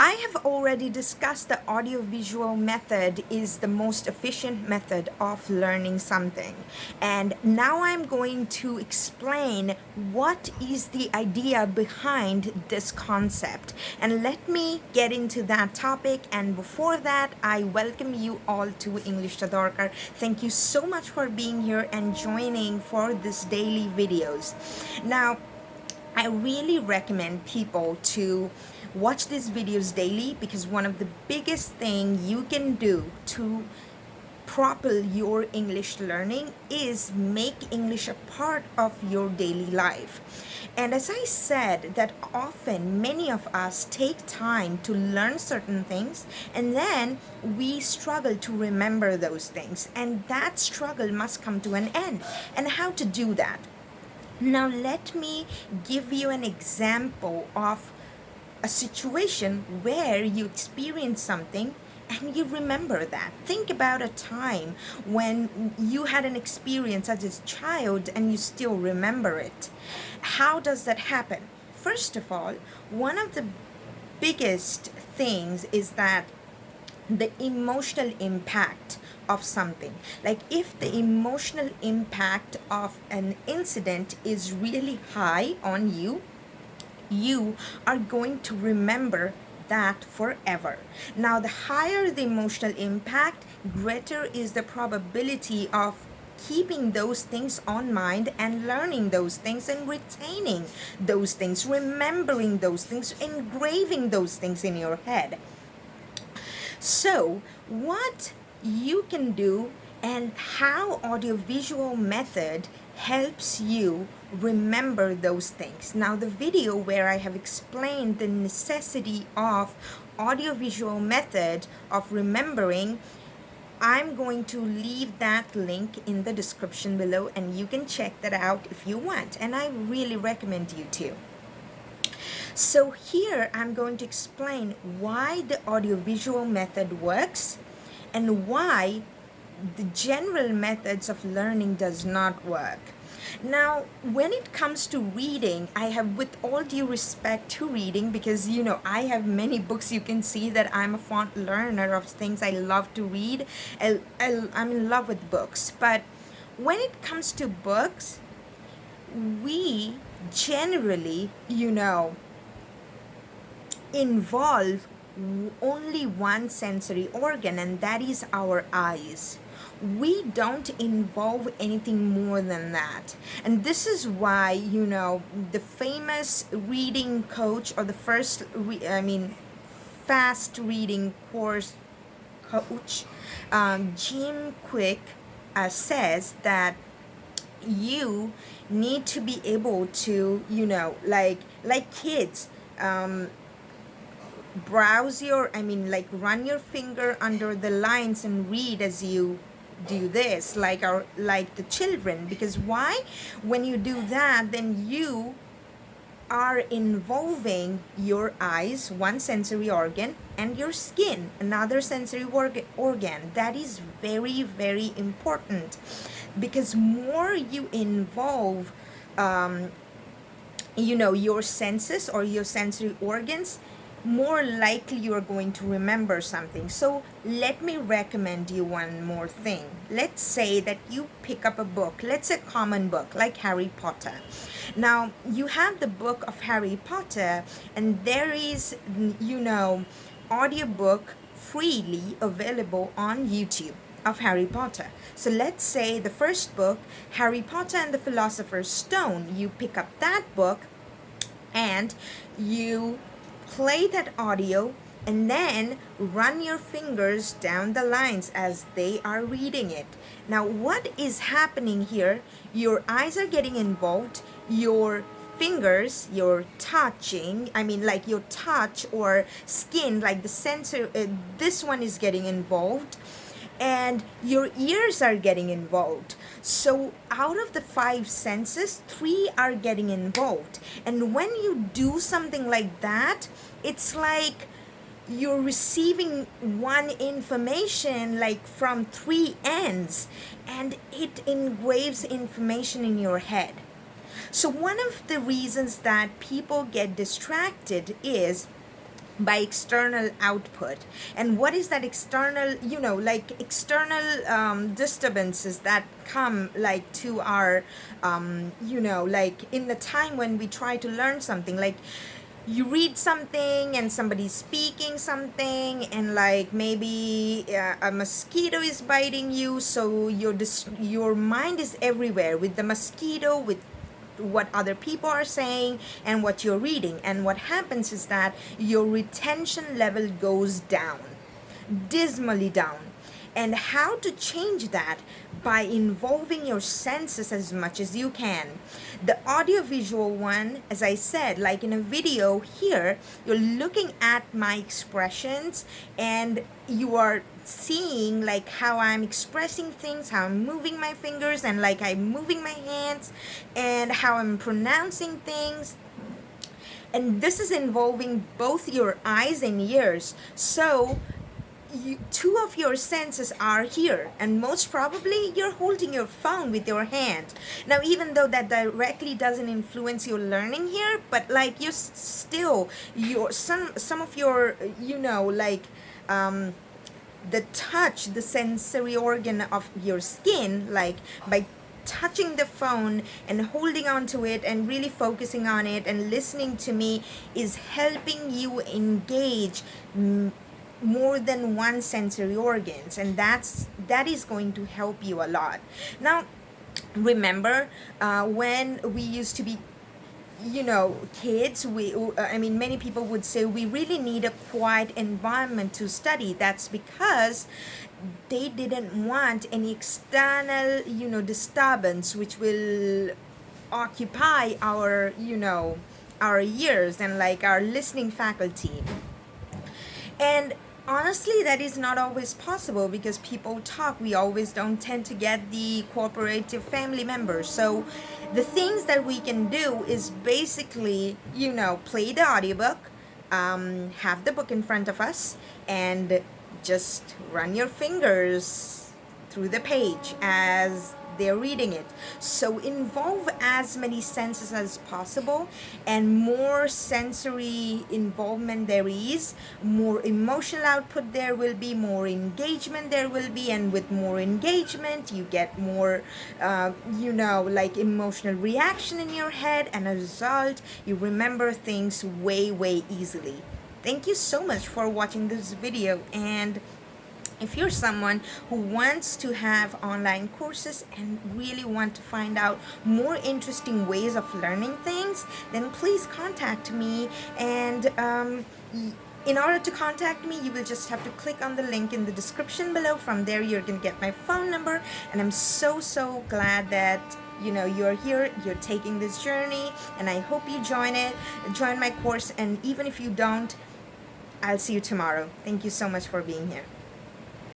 I have already discussed the audiovisual method is the most efficient method of learning something. And now I'm going to explain what is the idea behind this concept. And let me get into that topic. And before that, I welcome you all to English Tadorkar. Thank you so much for being here and joining for this daily videos. Now, I really recommend people to watch these videos daily because one of the biggest thing you can do to propel your English learning is make English a part of your daily life. And as I said, that often many of us take time to learn certain things and then we struggle to remember those things, and that struggle must come to an end. And how to do that? Now, let me give you an example of a situation where you experience something and you remember that. Think about a time when you had an experience as a child and you still remember it. How does that happen? First of all, one of the biggest things is that the emotional impact of something. Like if the emotional impact of an incident is really high on you, you are going to remember that forever. Now, the higher the emotional impact, greater is the probability of keeping those things on mind and learning those things and retaining those things, remembering those things, engraving those things in your head. So, what you can do and how audiovisual method helps you remember those things. Now, the video where I have explained the necessity of audiovisual method of remembering, I'm going to leave that link in the description below and you can check that out if you want, and I really recommend you to. So here I'm going to explain why the audiovisual method works and why the general methods of learning does not work. Now, when it comes to reading, I have, with all due respect to reading, because I have many books. You can see that I'm a fond learner of things. I love to read. I'm in love with books. But when it comes to books, we generally, involve only one sensory organ, and that is our eyes. We don't involve anything more than that. And this is why, the famous reading coach, or the first, fast reading course coach, Jim Quick, says that you need to be able to, like kids, run your finger under the lines and read as you do this, like the children. Because why? When you do that, then you are involving your eyes, one sensory organ, and your skin, another sensory organ. That is very, very important, because more you involve your senses or your sensory organs, more likely you are going to remember something. So let me recommend you one more thing. Let's say that you pick up a book, let's say a common book like Harry Potter. Now, you have the book of Harry Potter, and there is, audiobook freely available on YouTube of Harry Potter. So let's say the first book, Harry Potter and the Philosopher's Stone, you pick up that book and you play that audio and then run your fingers down the lines as they are reading it. Now, what is happening here? Your eyes are getting involved, your fingers, your touching, like your touch or skin, like the sensor, this one is getting involved, and your ears are getting involved. So out of the 5 senses, 3 are getting involved. And when you do something like that, it's like you're receiving one information like from 3 ends, and it engraves information in your head. So one of the reasons that people get distracted is by external output. And what is that external, like external disturbances that come like to our like in the time when we try to learn something, like you read something and somebody's speaking something, and like maybe a mosquito is biting you, so your mind is everywhere with the mosquito, with what other people are saying and what you're reading. And what happens is that your retention level goes down, dismally down. And how to change that? By involving your senses as much as you can. The audiovisual one, as I said, like in a video here, you're looking at my expressions and you are seeing like how I'm expressing things, how I'm moving my fingers and like I'm moving my hands, and how I'm pronouncing things. And this is involving both your eyes and ears. So two of your senses are here, and most probably you're holding your phone with your hand. Now, even though that directly doesn't influence your learning here, but like you still, your some of your the touch, the sensory organ of your skin, like by touching the phone and holding on to it and really focusing on it and listening to me, is helping you engage more than one sensory organs, and that is going to help you a lot. Now, remember when we used to be kids, many people would say we really need a quiet environment to study. That's because they didn't want any external disturbance which will occupy our ears and like our listening faculty. And honestly, that is not always possible because people talk. We always don't tend to get the cooperative family members. So the things that we can do is basically, play the audiobook, have the book in front of us, and just run your fingers through the page as they're reading it. So involve as many senses as possible, and more sensory involvement there is, more emotional output there will be, more engagement there will be, and with more engagement you get more like emotional reaction in your head, and as a result you remember things way easily. Thank you so much for watching this video, and if you're someone who wants to have online courses and really want to find out more interesting ways of learning things, then please contact me. And in order to contact me, you will just have to click on the link in the description below. From there, you're going to get my phone number. And I'm so glad that you're here, you're taking this journey, and I hope you join my course. And even if you don't, I'll see you tomorrow. Thank you so much for being here.